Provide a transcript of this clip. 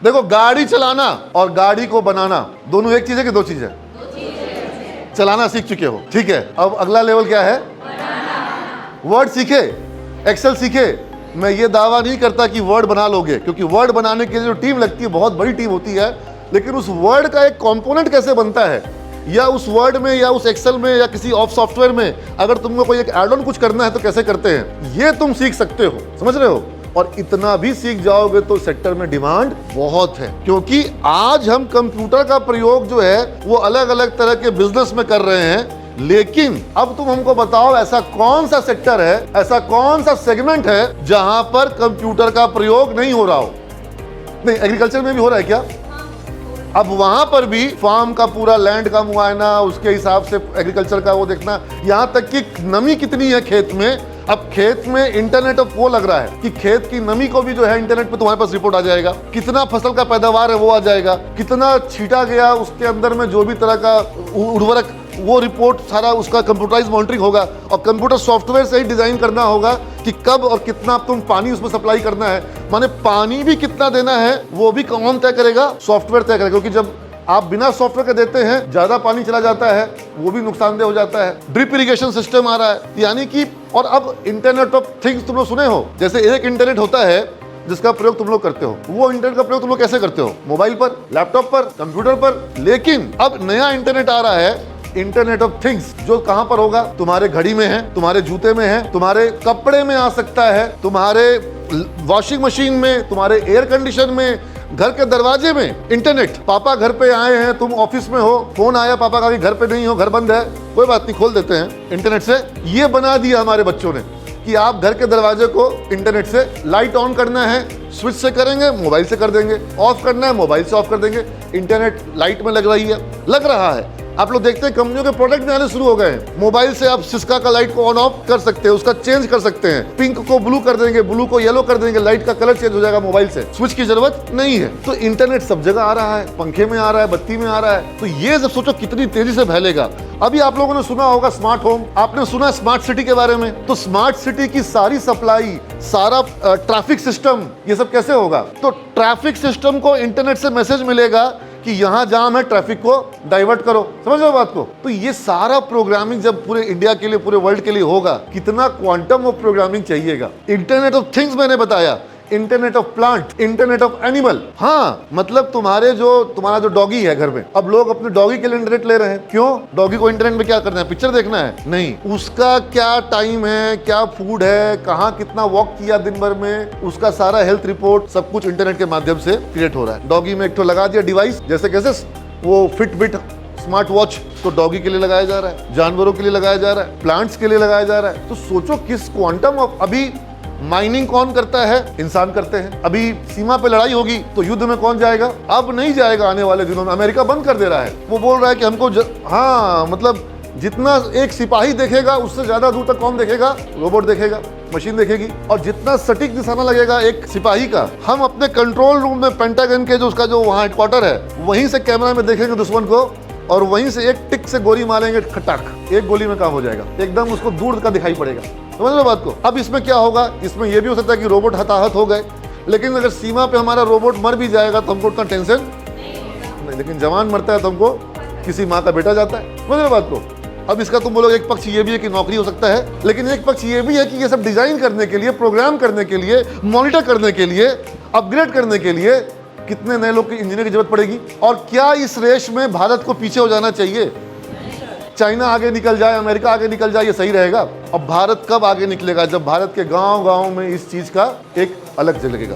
देखो, गाड़ी चलाना और गाड़ी को बनाना दोनों एक चीज है कि दो चीज है? चलाना सीख चुके हो, ठीक है। अब अगला लेवल क्या है? वर्ड सीखे, एक्सेल सीखे। मैं ये दावा नहीं करता कि वर्ड बना लोगे, क्योंकि वर्ड बनाने के लिए जो टीम लगती है बहुत बड़ी टीम होती है, लेकिन उस वर्ड का एक कंपोनेंट कैसे बनता है, या उस वर्ड में या उस एक्सेल में या किसी ऑफ सॉफ्टवेयर में अगर तुमको कोई एक ऐड ऑन कुछ करना है तो कैसे करते हैं, ये तुम सीख सकते हो। समझ रहे हो? और इतना भी सीख जाओगे तो सेक्टर में डिमांड बहुत है, क्योंकि आज हम कंप्यूटर का प्रयोग जो है वो अलग अलग तरह के बिजनेस में कर रहे हैं। लेकिन अब तुम हमको बताओ, ऐसा कौन सा सेक्टर है, ऐसा कौन सा सेगमेंट है जहां पर कंप्यूटर का प्रयोग नहीं हो रहा हो? नहीं, एग्रीकल्चर में भी हो रहा है क्या? अब वहां पर भी फार्म का पूरा लैंड का मुआयना, उसके हिसाब से एग्रीकल्चर का वो देखना, यहां तक कि नमी कितनी है खेत में। अब खेत में इंटरनेट ऑफ वो लग रहा है कि खेत की नमी को भी जो है इंटरनेट पे तुम्हारे पास रिपोर्ट आ जाएगा, कितना फसल का पैदावार है वो आ जाएगा, कितना छीटा गया उसके अंदर में जो भी तरह का उर्वरक, वो रिपोर्ट सारा उसका कंप्यूटराइज मॉनिटरिंग होगा। और कंप्यूटर सॉफ्टवेयर से ही डिजाइन करना होगा कि कब और कितना तुम पानी उसमें सप्लाई करना है, माने पानी भी कितना देना है वो भी कौन तय करेगा? सॉफ्टवेयर तय करेगा। क्योंकि जब आप बिना सॉफ्टवेयर के देते हैं, ज्यादा पानी चला जाता है, वो भी नुकसानदेह हो जाता है। ड्रिप इरिगेशन सिस्टम आ रहा है, यानी कि और अब इंटरनेट ऑफ थिंग्स तुम लोग सुने हो, जैसे एक इंटरनेट होता है जिसका प्रयोग तुम लोग करते हो, वो इंटरनेट का प्रयोग तुम लोग कैसे करते हो? मोबाइल पर, लैपटॉप पर, कंप्यूटर पर। लेकिन अब नया इंटरनेट आ रहा है, इंटरनेट ऑफ थिंग्स, जो कहां पर होगा? तुम्हारे घड़ी में है, तुम्हारे जूते में है, तुम्हारे कपड़े में आ सकता है, तुम्हारे वॉशिंग मशीन में, तुम्हारे एयर कंडीशन में, घर के दरवाजे में इंटरनेट। पापा घर पे आए हैं, तुम ऑफिस में हो, फोन आया पापा का कि घर पे नहीं हो, घर बंद है, कोई बात नहीं, खोल देते हैं इंटरनेट से। ये बना दिया हमारे बच्चों ने कि आप घर के दरवाजे को इंटरनेट से, लाइट ऑन करना है स्विच से करेंगे, मोबाइल से कर देंगे, ऑफ करना है मोबाइल से ऑफ कर देंगे। इंटरनेट लाइट में लग रही है, लग रहा है। आप लोग देखते हैं कंपनियों के प्रोडक्ट में आने शुरू हो गए हैं। मोबाइल से आप सिस्का का लाइट को ऑन ऑफ कर सकते हैं, उसका चेंज कर सकते हैं, पिंक को ब्लू कर देंगे, ब्लू को येलो कर देंगे, लाइट का कलर चेंज हो जाएगा मोबाइल से, स्विच की जरूरत नहीं है। तो इंटरनेट सब जगह आ रहा है, पंखे में आ रहा है, बत्ती में आ रहा है। तो ये जब सोचो कितनी तेजी से फैलेगा। अभी आप लोगों ने सुना होगा स्मार्ट होम, आपने सुना स्मार्ट सिटी के बारे में। तो स्मार्ट सिटी की सारी सप्लाई, सारा ट्रैफिक सिस्टम, ये सब कैसे होगा? तो ट्रैफिक सिस्टम को इंटरनेट से मैसेज मिलेगा कि यहां जाम है, ट्रैफिक को डाइवर्ट करो। समझ रहे हो बात को? तो ये सारा प्रोग्रामिंग जब पूरे इंडिया के लिए, पूरे वर्ल्ड के लिए होगा, कितना क्वांटम ऑफ प्रोग्रामिंग चाहिएगा। इंटरनेट ऑफ थिंग्स मैंने बताया, internet of plant, internet of animal. हाँ, मतलब तुम्हारा जो डॉगी है घर में, अब लोग अपने डॉगी के लिए इंटरनेट ले रहे हैं। क्यों? डॉगी को इंटरनेट में क्या करना है? पिक्चर देखना है? नहीं, उसका क्या टाइम है, क्या फूड है, कहाँ कितना वॉक किया दिन भर में, उसका सारा हेल्थ रिपोर्ट सब कुछ इंटरनेट के माध्यम से क्रिएट हो रहा है। डॉगी में एक तो लगा दिया डिवाइस, जैसे कैसे वो फिटबिट स्मार्ट वॉच, तो डॉगी के लिए लगाया जा रहा है, जानवरों के लिए लगाया जा रहा है, प्लांट्स के लिए लगाया जा रहा है। तो सोचो किस क्वांटम ऑफ। अभी माइनिंग कौन करता है? इंसान करते हैं। अभी सीमा पे लड़ाई होगी तो युद्ध में कौन जाएगा? अब नहीं जाएगा आने वाले दिनों में। अमेरिका बंद कर दे रहा है, वो बोल रहा है कि हमको हाँ, मतलब जितना एक सिपाही देखेगा उससे ज्यादा दूर तक कौन देखेगा? रोबोट देखेगा, मशीन देखेगी। और जितना सटीक निशाना लगेगा एक सिपाही का, हम अपने कंट्रोल रूम में पेंटागन के जो उसका जो वहाँ हेडक्वार्टर है, वहीं से कैमरा में देखेंगे दुश्मन को, और वहीं से एक टिक से गोली मारेंगे, खटाक, एक गोली में काम हो जाएगा, एकदम उसको दूर का दिखाई पड़ेगा। समझ लो बात को? अब इसमें क्या होगा? इसमें यह भी हो सकता है कि रोबोट हताहत हो गए, लेकिन अगर सीमा पे हमारा रोबोट मर भी जाएगा तो हमको उतना टेंशन नहीं। लेकिन जवान मरता है तो हमको किसी माँ का बेटा जाता है। समझ लो बात को? अब इसका तुम बोलोगे एक पक्ष ये भी है कि नौकरी हो सकता है, लेकिन एक पक्ष ये भी है कि ये सब डिजाइन करने के लिए, प्रोग्राम करने के लिए, मॉनिटर करने के लिए, अपग्रेड करने के लिए कितने नए लोग की इंजीनियर की जरूरत पड़ेगी। और क्या इस रेस में भारत को पीछे हो जाना चाहिए? चाइना आगे निकल जाए, अमेरिका आगे निकल जाए, ये सही रहेगा? अब भारत कब आगे निकलेगा? जब भारत के गांव-गांव में इस चीज का एक अलग लगेगा।